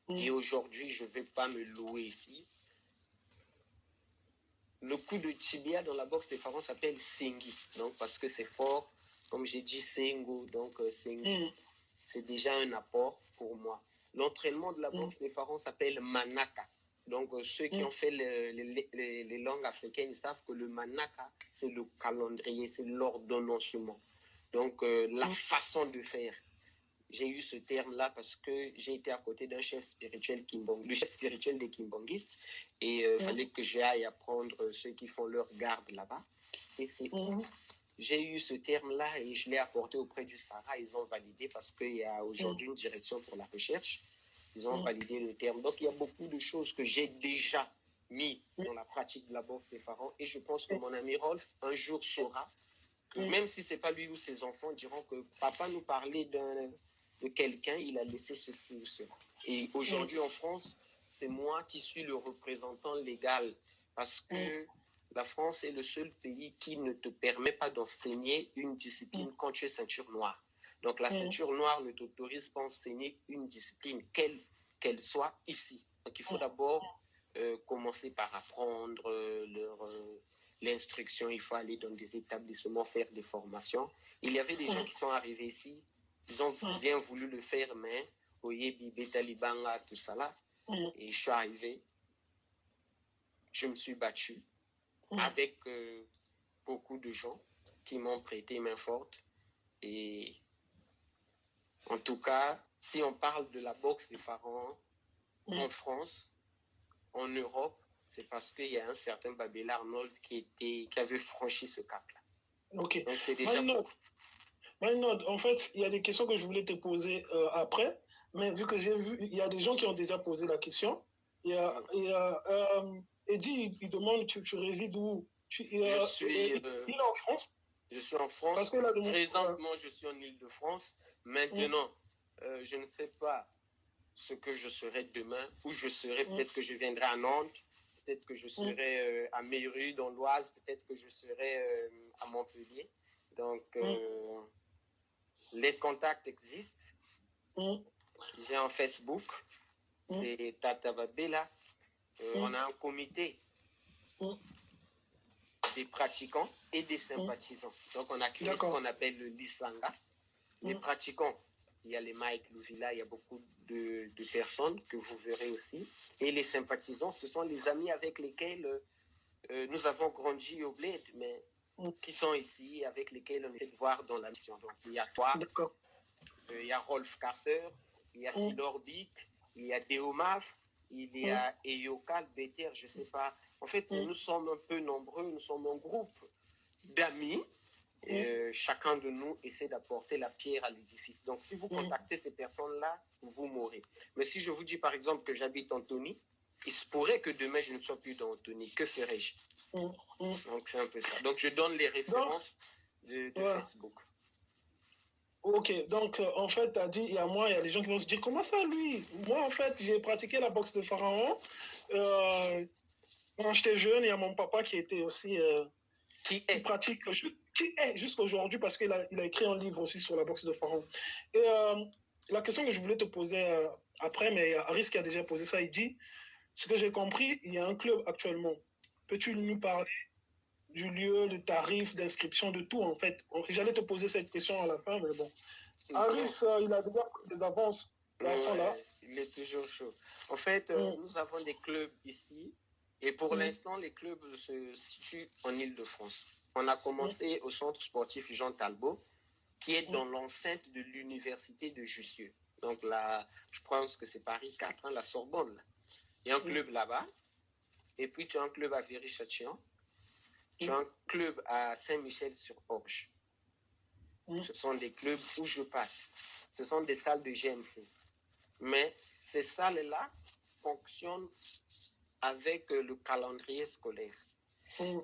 Et aujourd'hui, je ne vais pas me louer ici. Le coup de tibia dans la boxe des pharaons s'appelle Sengi. Donc, parce que c'est fort, comme j'ai dit, Sengo. Donc, Sengi, c'est déjà un apport pour moi. L'entraînement de la boxe des pharaons s'appelle Manaka. Donc, ceux qui ont fait les langues africaines savent que le Manaka, c'est le calendrier, c'est l'ordonnancement. Donc, la façon de faire. J'ai eu ce terme-là parce que j'ai été à côté d'un chef spirituel le chef spirituel des Kimbongistes, et il fallait que j'aille apprendre ceux qui font leur garde là-bas. Et c'est où j'ai eu ce terme-là et je l'ai apporté auprès du Sahara. Ils ont validé parce qu'il y a aujourd'hui une direction pour la recherche. Ils ont validé le terme. Donc, il y a beaucoup de choses que j'ai déjà mis dans la pratique de la boxe des pharaons. Et je pense que mon ami Rolf, un jour, saura que même si ce n'est pas lui ou ses enfants diront que papa nous parlait de quelqu'un, il a laissé ceci ou cela. Et aujourd'hui, en France, c'est moi qui suis le représentant légal parce que la France est le seul pays qui ne te permet pas d'enseigner une discipline quand tu es ceinture noire. Donc, la ceinture noire ne t'autorise pas à enseigner une discipline, qu'elle soit ici. Donc, il faut d'abord commencer par apprendre l'instruction. Il faut aller dans des établissements, faire des formations. Il y avait des gens qui sont arrivés ici, ils ont bien voulu le faire, mais Oyebi, Betalibanga, tout ça là. Et je suis arrivé, je me suis battu avec beaucoup de gens qui m'ont prêté main forte. Et en tout cas, si on parle de la boxe des pharaons en France, en Europe, c'est parce qu'il y a un certain Babel Arnold qui avait franchi ce cap-là. Ok. Donc c'est déjà Maïnod, en fait, il y a des questions que je voulais te poser après, mais vu que j'ai vu, il y a des gens qui ont déjà posé la question. Eddie, il demande, tu résides où? Il est en France? Je suis en France. Parce que là, présentement, je suis en Île-de-France. Maintenant, je ne sais pas ce que je serai demain, où je serai. Peut-être que je viendrai à Nantes, peut-être que je serai à Méru, dans l'Oise, peut-être que je serai à Montpellier. Donc, les contacts existent. J'ai un Facebook, c'est Tata Babela. On a un comité des pratiquants et des sympathisants. Donc, on a créé ce qu'on appelle le Lisanga. Les pratiquants, il y a les Mike Louvila, il y a beaucoup de personnes que vous verrez aussi. Et les sympathisants, ce sont les amis avec lesquels nous avons grandi au Bled, mais qui sont ici, avec lesquels on essaie de voir dans la mission. Donc, il y a toi, il y a Rolf Carter, il y a Silor Bic, il y a Deomaf, il y a Eyokal, Beter, je ne sais pas. En fait, nous sommes un peu nombreux, nous sommes un groupe d'amis. Chacun de nous essaie d'apporter la pierre à l'édifice. Donc, si vous contactez ces personnes-là, vous mourrez. Mais si je vous dis, par exemple, que j'habite en Tony, il se pourrait que demain, je ne sois plus dans Tony. Que ferais-je? Donc, c'est un peu ça. Donc, je donne les références de Facebook. Ok, donc en fait, tu as dit, il y a des gens qui vont se dire, comment ça, lui? Moi, en fait, j'ai pratiqué la boxe de pharaon. Quand j'étais jeune, il y a mon papa qui était aussi... qui est jusqu'à aujourd'hui, parce qu'il a écrit un livre aussi sur la boxe de pharaon. Et la question que je voulais te poser après, mais Aris qui a déjà posé ça, il dit, ce que j'ai compris, il y a un club actuellement. Peux-tu nous parler du lieu, du tarif, d'inscription, de tout en fait? J'allais te poser cette question à la fin, mais bon. Aris, il a déjà pris des avances. Là. Il est toujours chaud. En fait, nous avons des clubs ici. Et pour l'instant, les clubs se situent en Île-de-France. On a commencé au centre sportif Jean Talbot, qui est dans l'enceinte de l'université de Jussieu. Donc là, je pense que c'est Paris 4, la Sorbonne. Là. Il y a un club là-bas. Et puis, tu as un club à Viry-Châtillon. Tu as un club à Saint-Michel-sur-Orge. Ce sont des clubs où je passe. Ce sont des salles de GMC. Mais ces salles-là fonctionnent avec le calendrier scolaire.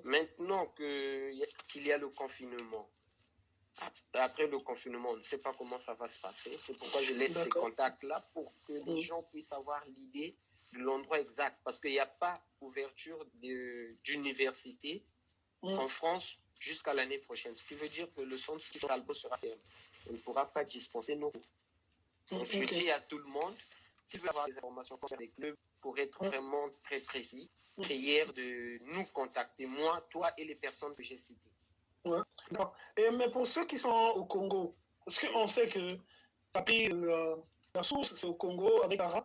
Maintenant qu'il y a le confinement, après le confinement, on ne sait pas comment ça va se passer. C'est pourquoi je laisse ces contacts-là pour que les gens puissent avoir l'idée de l'endroit exact. Parce qu'il n'y a pas ouverture d'université en France jusqu'à l'année prochaine. Ce qui veut dire que le centre Talbot sera fermé. On ne pourra pas dispenser nos cours. Donc, je dis à tout le monde, si vous voulez avoir des informations sur les clubs, pour être vraiment très précis, prière de nous contacter, moi, toi et les personnes que j'ai citées. Mais pour ceux qui sont au Congo, parce qu'on sait que la source, c'est au Congo avec Ara.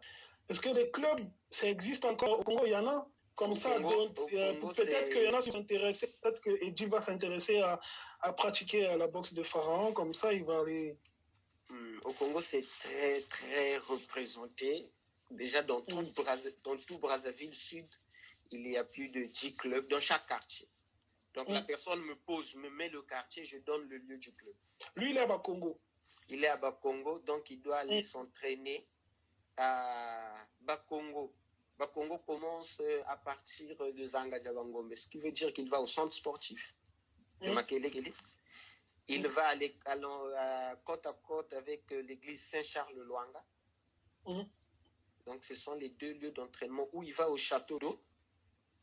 Est-ce que les clubs, ça existe encore au Congo? Il y en a comme ça. Peut-être qu'il y en a qui sont intéressés, peut-être que Eddie va s'intéresser à pratiquer la boxe de pharaon, comme ça il va aller... Au Congo, c'est très, très représenté. Déjà, dans tout Brazzaville Sud, il y a plus de 10 clubs dans chaque quartier. Donc, la personne me met le quartier, je donne le lieu du club. Lui, il est à Bakongo. Il est à Bakongo, donc il doit aller s'entraîner à Bakongo. Bakongo commence à partir de Zanga Diabangombe, ce qui veut dire qu'il va au centre sportif de Makelele. Il va aller côte à côte avec l'église Saint-Charles-Luanga. Donc, ce sont les deux lieux d'entraînement où il va au château d'eau.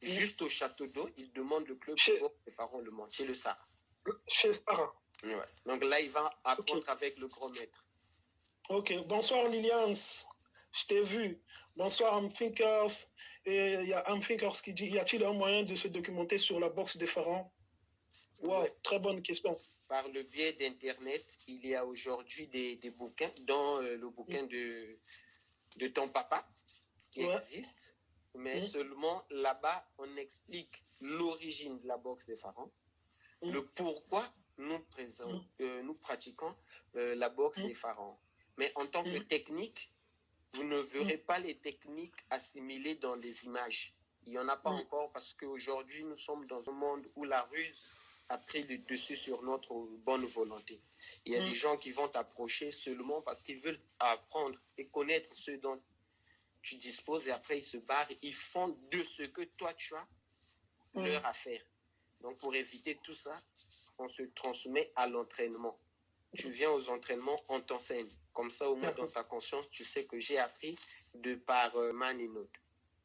Juste au château d'eau, il demande le club pour les parents le montent, chez le Sahara. Chez Sahara. Ouais. Donc là, il va apprendre avec le grand maître. Ok. Bonsoir Lilians. Je t'ai vu. Bonsoir Amthinkers. Et il y a Amthinkers qui dit, y a-t-il un moyen de se documenter sur la boxe des pharaons? Wow, très bonne question. Par le biais d'Internet, il y a aujourd'hui des bouquins, dont le bouquin de ton papa qui existe, mais seulement là-bas, on explique l'origine de la boxe des pharaons, le pourquoi nous pratiquons la boxe des pharaons. Mais en tant que technique, vous ne verrez pas les techniques assimilées dans les images. Il n'y en a pas encore parce qu'aujourd'hui, nous sommes dans un monde où la ruse a pris le dessus sur notre bonne volonté. Il y a des gens qui vont t'approcher seulement parce qu'ils veulent apprendre et connaître ce dont tu disposes et après ils se barrent. Ils font de ce que toi tu as leur affaire. Donc pour éviter tout ça, on se transmet à l'entraînement. Tu viens aux entraînements, on t'enseigne. Comme ça, au moins dans ta conscience, tu sais que j'ai appris de par Maninode.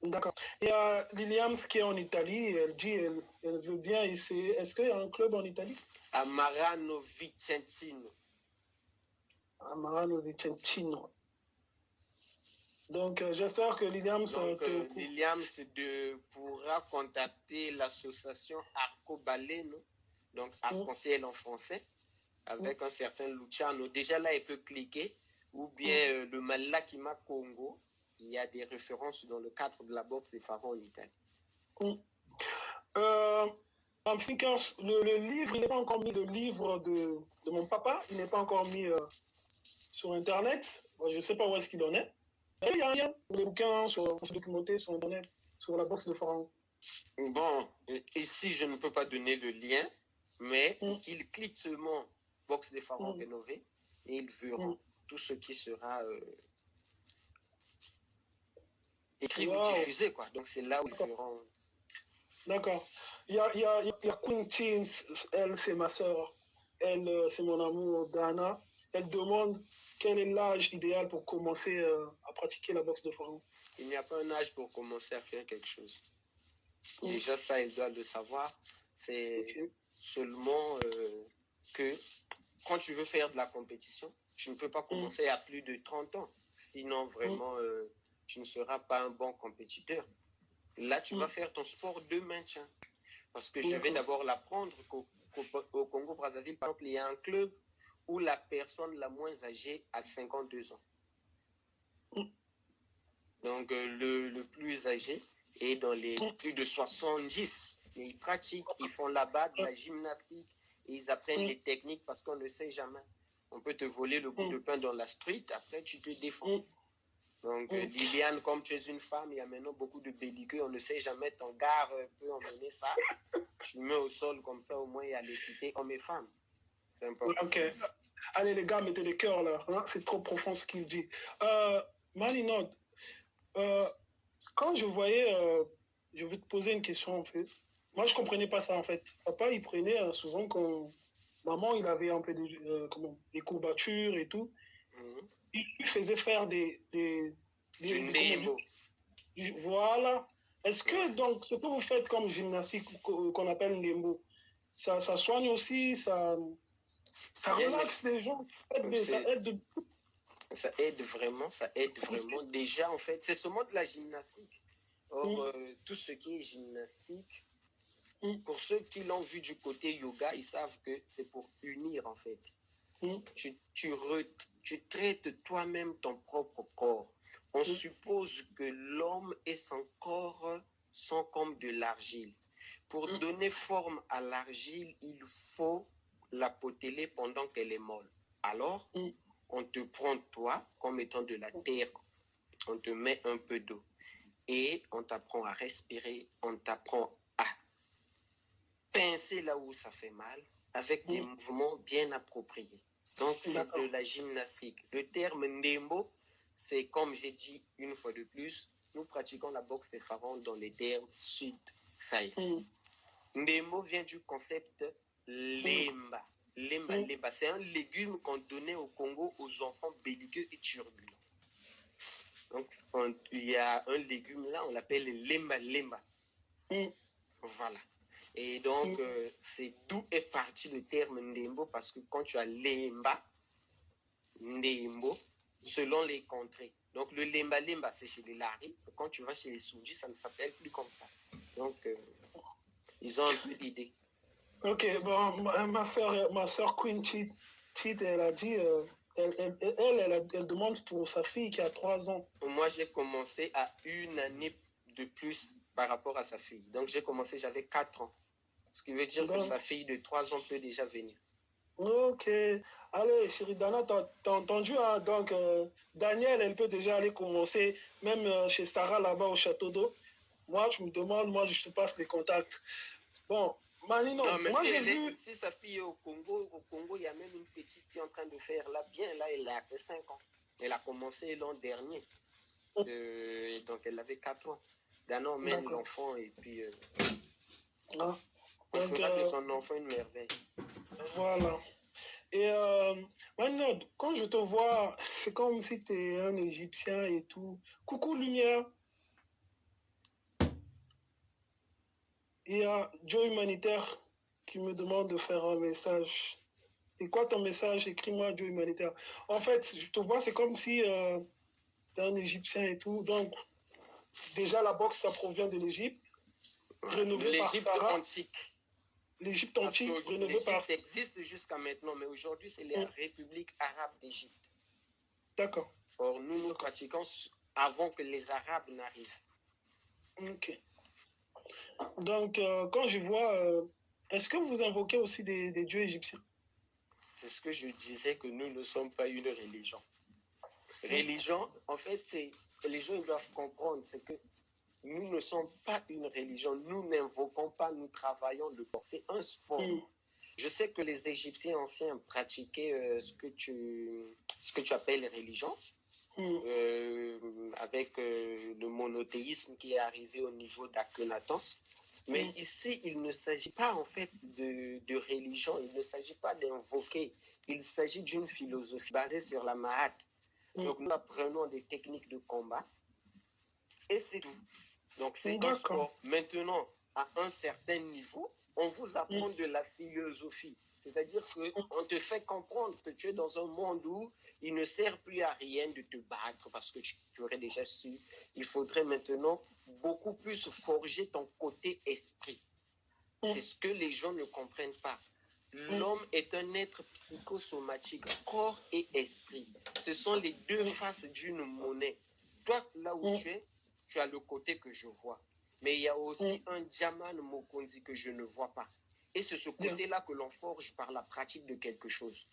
D'accord. Il y a Liliane qui est en Italie, elle dit elle veut bien essayer. Est-ce qu'il y a un club en Italie? À Marano Vicentino. À Marano Vicentino. Donc, j'espère que Liliane pourra contacter l'association Arco Baleno, donc Arc-en-Ciel en français, avec un certain Luciano. Déjà là, elle peut cliquer, ou bien le Malakima Congo. Il y a des références dans le cadre de la boxe des pharaons en Italie. Le livre, il n'est pas encore mis, le livre de mon papa, il n'est pas encore mis sur Internet. Je ne sais pas où est-ce qu'il en est. Mais il y a un lien pour les bouquins, pour se documenter sur Internet, sur la boxe des pharaons. Bon, ici, je ne peux pas donner le lien, mais qu'ils cliquent seulement boxe des pharaons rénovée et ils verront tout ce qui sera écrit ou diffusé, quoi. Donc, c'est là où ils verront. D'accord. Il y a Queen Teens, elle, c'est ma soeur. Elle, c'est mon amour, Dana. Elle demande quel est l'âge idéal pour commencer à pratiquer la boxe de pharaon. Il n'y a pas un âge pour commencer à faire quelque chose. Déjà, ça, elle doit le savoir. C'est seulement que quand tu veux faire de la compétition, tu ne peux pas commencer à plus de 30 ans. Sinon, vraiment, tu ne seras pas un bon compétiteur. Là, tu vas faire ton sport de maintien. Parce que je vais d'abord l'apprendre qu'au Congo-Brazzaville, par exemple, il y a un club où la personne la moins âgée a 52 ans. Donc, le plus âgé est dans les plus de 70. Et ils pratiquent, ils font là-bas de la gymnastique et ils apprennent les techniques parce qu'on ne sait jamais. On peut te voler le bout de pain dans la street, après tu te défends. Donc, Liliane, comme tu es une femme, il y a maintenant beaucoup de belliqueux, on ne sait jamais, ton gars peut emmener ça. Tu le mets au sol comme ça, au moins il y a l'équité hommes et femmes. C'est important. Ok. Allez, les gars, mettez les cœurs là. Hein? C'est trop profond ce qu'il dit. Maninode, quand je voyais, je vais te poser une question en fait. Moi, je ne comprenais pas ça en fait. Papa, il prenait souvent quand maman, il avait un peu des courbatures et tout. Il lui faisait faire des voilà. Est-ce que donc ce que vous faites comme gymnastique qu'on appelle Ndembo, ça soigne aussi, ça relaxe les gens, ça aide vraiment, Déjà, en fait, c'est seulement de la gymnastique. Or, tout ce qui est gymnastique, pour ceux qui l'ont vu du côté yoga, ils savent que c'est pour unir, en fait. Tu traites toi-même ton propre corps. On suppose que l'homme et son corps sont comme de l'argile. Pour donner forme à l'argile, il faut la poteler pendant qu'elle est molle. Alors, on te prend toi comme étant de la terre, on te met un peu d'eau et on t'apprend à respirer, on t'apprend à pincer là où ça fait mal avec des mouvements bien appropriés. Donc, c'est de la gymnastique. Le terme Ndembo, c'est comme j'ai dit une fois de plus, nous pratiquons la boxe des pharaons dans les termes sud-sahéliens. Ndembo vient du concept lemba. Lemba, c'est un légume qu'on donnait au Congo aux enfants belliqueux et turbulents. Donc, il y a un légume là, on l'appelle lemba. Voilà. Et donc, c'est d'où est parti le terme Ndembo, parce que quand tu as lemba, Ndembo, selon les contrées. Donc, le lemba, c'est chez les Lari. Quand tu vas chez les Soudjis, ça ne s'appelle plus comme ça. Donc, ils ont un peu d'idée. Ok, bon, ma soeur Queen Cheat, elle a dit, elle demande pour sa fille qui a 3 ans. Moi, j'ai commencé à 1 année de plus par rapport à sa fille. Donc, j'ai commencé, j'avais 4 ans. Ce qui veut dire que sa fille de 3 ans peut déjà venir. Ok. Allez, chérie Dana, t'as entendu, hein? Donc, Daniel, elle peut déjà aller commencer, même chez Sarah là-bas au château d'eau. Moi, tu me demandes, moi, je te passe les contacts. Bon, Manino, non, mais moi, j'ai vu... si sa fille est au Congo, il y a même une petite qui est en train de faire là, bien là, elle a que 5 ans. Elle a commencé l'an dernier. Donc, elle avait 4 ans. Dana emmène l'enfant et puis... elle fera de son enfant une merveille. Voilà. Et maintenant, quand je te vois, c'est comme si tu es un Égyptien et tout. Coucou Lumière. Il y a Joe Humanitaire qui me demande de faire un message. C'est quoi ton message? Écris-moi Joe Humanitaire. En fait, je te vois, c'est comme si tu es un Égyptien et tout. Donc, déjà, la boxe, ça provient de l'Égypte. Rénové par Sarah. Antique. L'Égypte antique, rénové par... L'Égypte existe jusqu'à maintenant, mais aujourd'hui, c'est la République arabe d'Égypte. D'accord. Or, nous pratiquons avant que les Arabes n'arrivent. Ok. Donc, quand je vois... est-ce que vous invoquez aussi des dieux égyptiens? C'est ce que je disais, que nous ne sommes pas une religion. Religion, en fait, les gens doivent comprendre, c'est que nous ne sommes pas une religion. Nous n'invoquons pas, nous travaillons le corps. C'est un sport. Je sais que les Égyptiens anciens pratiquaient ce que tu appelles religion, avec le monothéisme qui est arrivé au niveau d'Akhenaton. Mais ici, il ne s'agit pas en fait de religion, il ne s'agit pas d'invoquer, il s'agit d'une philosophie basée sur la Mahat. Donc nous apprenons des techniques de combat et c'est tout. Donc c'est un sport. Maintenant, à un certain niveau, on vous apprend de la philosophie. C'est-à-dire qu'on te fait comprendre que tu es dans un monde où il ne sert plus à rien de te battre parce que tu aurais déjà su. Il faudrait maintenant beaucoup plus forger ton côté esprit. C'est ce que les gens ne comprennent pas. L'homme est un être psychosomatique, corps et esprit. Ce sont les deux faces d'une monnaie. Toi, là où tu es, tu as le côté que je vois. Mais il y a aussi un Djaman Mokonzi que je ne vois pas. Et c'est ce côté-là que l'on forge par la pratique de quelque chose.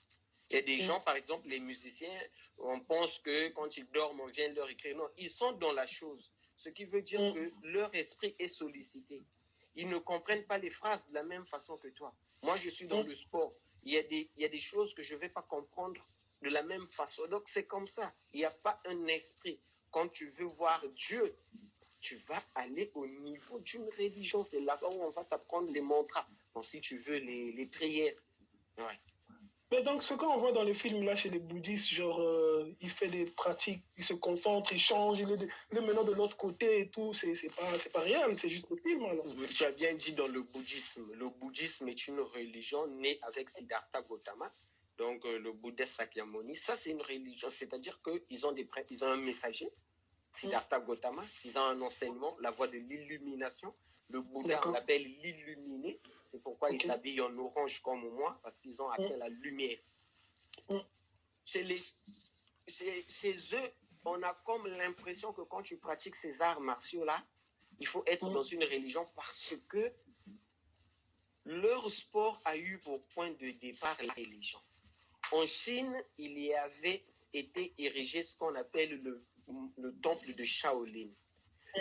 Il y a des gens, par exemple, les musiciens, on pense que quand ils dorment, on vient leur écrire. Non, ils sont dans la chose. Ce qui veut dire que leur esprit est sollicité. Ils ne comprennent pas les phrases de la même façon que toi. Moi, je suis dans le sport. Il y a des choses que je ne vais pas comprendre de la même façon. Donc, c'est comme ça. Il n'y a pas un esprit. Quand tu veux voir Dieu, tu vas aller au niveau d'une religion. C'est là-bas où on va t'apprendre les mantras. Bon, si tu veux, les prières. Ouais. Mais donc, ce qu'on voit dans les films, là, chez les bouddhistes, genre, il fait des pratiques, il se concentre, il change, il est maintenant de l'autre côté et tout, c'est pas réel, c'est juste le film, alors. Tu as bien dit dans le bouddhisme. Le bouddhisme est une religion née avec Siddhartha Gautama, donc le Bouddha Sakyamuni. Ça, c'est une religion, c'est-à-dire qu'ils ont ils ont un messager, Siddhartha Gautama, ils ont un enseignement, la voie de l'illumination. Le Bouddha, on l'appelle l'illuminé. C'est pourquoi ils s'habillent en orange comme moi, parce qu'ils ont atteint la lumière. Chez eux, on a comme l'impression que quand tu pratiques ces arts martiaux-là, il faut être dans une religion parce que leur sport a eu pour point de départ la religion. En Chine, il y avait été érigé ce qu'on appelle le temple de Shaolin.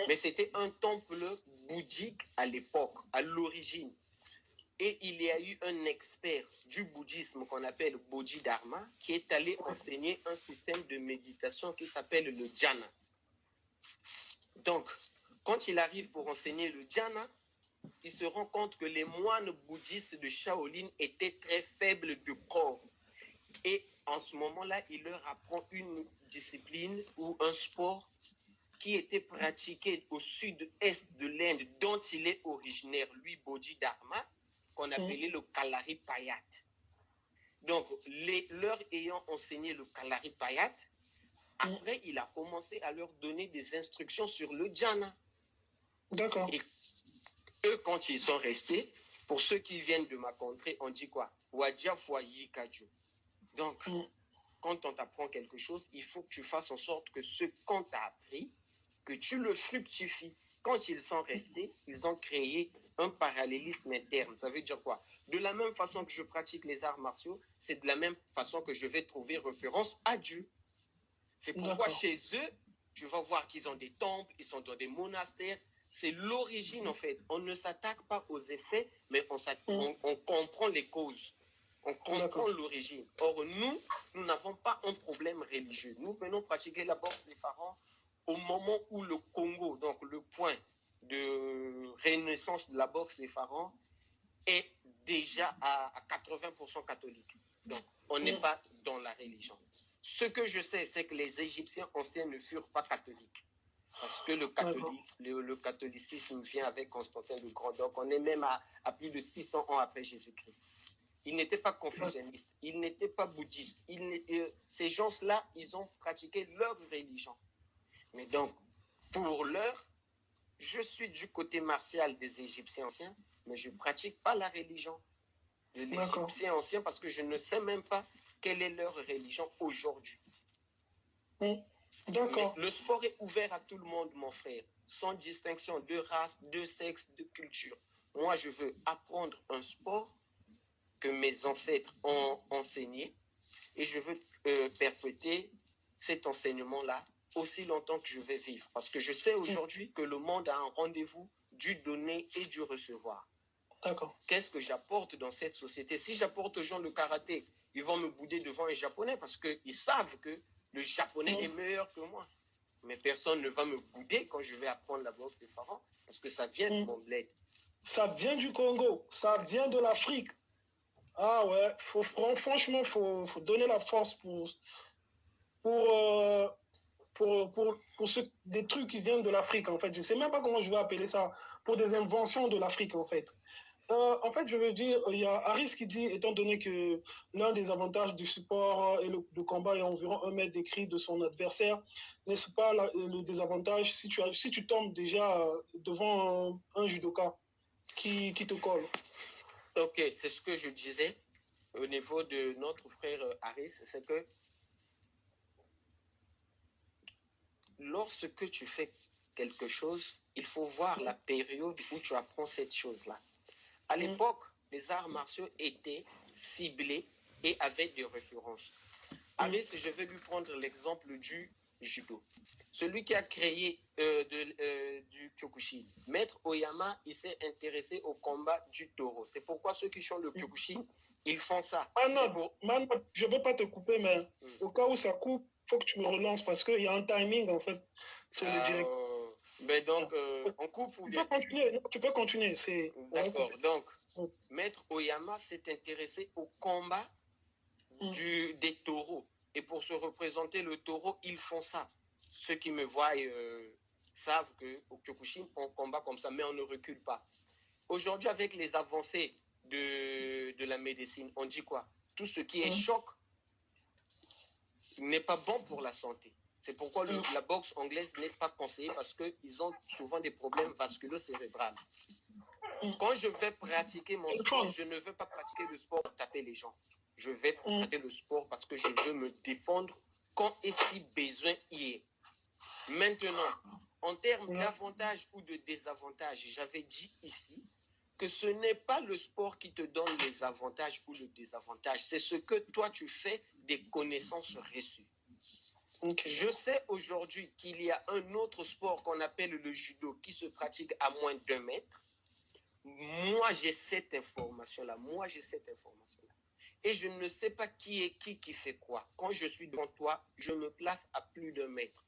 Mais c'était un temple bouddhique à l'époque, à l'origine. Et il y a eu un expert du bouddhisme qu'on appelle Bodhidharma qui est allé enseigner un système de méditation qui s'appelle le dhyana. Donc, quand il arrive pour enseigner le dhyana, il se rend compte que les moines bouddhistes de Shaolin étaient très faibles de corps. Et en ce moment-là, il leur apprend une discipline ou un sport qui était pratiqué au sud-est de l'Inde, dont il est originaire, lui, Bodhidharma, qu'on appelait le Kalari Payat. Donc, leur ayant enseigné le Kalari Payat, après, il a commencé à leur donner des instructions sur le dhyana. D'accord. Et eux, quand ils sont restés, Pour ceux qui viennent de ma contrée, on dit quoi? Wadja fois yikadjo. Donc, quand on t'apprend quelque chose, il faut que tu fasses en sorte que ce qu'on t'a appris, que tu le fructifies. Quand ils sont restés, ils ont créé un parallélisme interne. Ça veut dire quoi? De la même façon que je pratique les arts martiaux, c'est de la même façon que je vais trouver référence à Dieu. C'est pourquoi chez eux, tu vas voir qu'ils ont des temples, ils sont dans des monastères. C'est l'origine en fait. On ne s'attaque pas aux effets, mais on comprend les causes. On comprend l'origine. Or, nous n'avons pas un problème religieux. Nous venons pratiquer la boxe des pharaons au moment où le Congo, donc le point de renaissance de la boxe des pharaons, est déjà à 80% catholique. Donc, on n'est pas dans la religion. Ce que je sais, c'est que les Égyptiens anciens ne furent pas catholiques. Parce que le catholicisme vient avec Constantin le Grand. Donc, on est même à plus de 600 ans après Jésus-Christ. Ils n'étaient pas confucianistes, ils n'étaient pas bouddhistes. Ces gens-là, ils ont pratiqué leur religion. Mais donc, pour l'heure, je suis du côté martial des Égyptiens anciens, mais je ne pratique pas la religion de l'Égyptien ancien parce que je ne sais même pas quelle est leur religion aujourd'hui. D'accord. Mais le sport est ouvert à tout le monde, mon frère, sans distinction de race, de sexe, de culture. Moi, je veux apprendre un sport que mes ancêtres ont enseigné et je veux perpétuer cet enseignement-là aussi longtemps que je vais vivre. Parce que je sais aujourd'hui que le monde a un rendez-vous du donner et du recevoir. D'accord. Qu'est-ce que j'apporte dans cette société? Si j'apporte aux gens le karaté, ils vont me bouder devant un japonais parce qu'ils savent que le japonais est meilleur que moi. Mais personne ne va me bouder quand je vais apprendre la boxe des pharaons parce que ça vient de mon bled. Ça vient du Congo, ça vient de l'Afrique. Ah ouais, franchement, faut donner la force pour des trucs qui viennent de l'Afrique, en fait. Je ne sais même pas comment je vais appeler ça, pour des inventions de l'Afrique, en fait. En fait, je veux dire, il y a Harris qui dit, étant donné que l'un des avantages du sport et de combat est environ 1 mètre d'écrit de son adversaire, n'est-ce pas le désavantage si tu tombes déjà devant un judoka qui te colle? Ok, c'est ce que je disais au niveau de notre frère Harris, c'est que lorsque tu fais quelque chose, il faut voir la période où tu apprends cette chose-là. À l'époque, les arts martiaux étaient ciblés et avaient des références. Allez, je vais lui prendre l'exemple du judo. Celui qui a créé du Kyokushin, Maître Oyama, il s'est intéressé au combat du taureau. C'est pourquoi ceux qui font le Kyokushin, ils font ça. Ah non, je ne veux pas te couper, mais au cas où ça coupe, il faut que tu me relances parce qu'il y a un timing en fait sur le direct. Ben donc, on coupe ou bien? Tu peux continuer. D'accord, donc, Maître Oyama s'est intéressé au combat des taureaux. Et pour se représenter le taureau, ils font ça. Ceux qui me voient savent qu'au Kyokushin, on combat comme ça, mais on ne recule pas. Aujourd'hui, avec les avancées de la médecine, on dit quoi? Tout ce qui est choc n'est pas bon pour la santé. C'est pourquoi la boxe anglaise n'est pas conseillée parce qu'ils ont souvent des problèmes vasculo-cérébraux. Quand je vais pratiquer mon sport, je ne veux pas pratiquer le sport pour taper les gens. Je vais pratiquer le sport parce que je veux me défendre quand et si besoin y est. Maintenant, en termes d'avantages ou de désavantages, j'avais dit ici que ce n'est pas le sport qui te donne les avantages ou le désavantage. C'est ce que toi tu fais des connaissances reçues. Okay. Je sais aujourd'hui qu'il y a un autre sport qu'on appelle le judo qui se pratique à moins d'1 mètre. Moi, j'ai cette information-là. Et je ne sais pas qui est qui fait quoi. Quand je suis devant toi, je me place à plus d'1 mètre.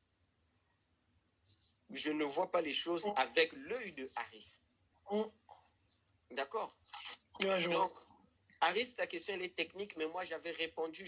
Je ne vois pas les choses avec l'œil de Harris. D'accord? Donc, Harris, ta question, elle est technique, mais moi, j'avais répondu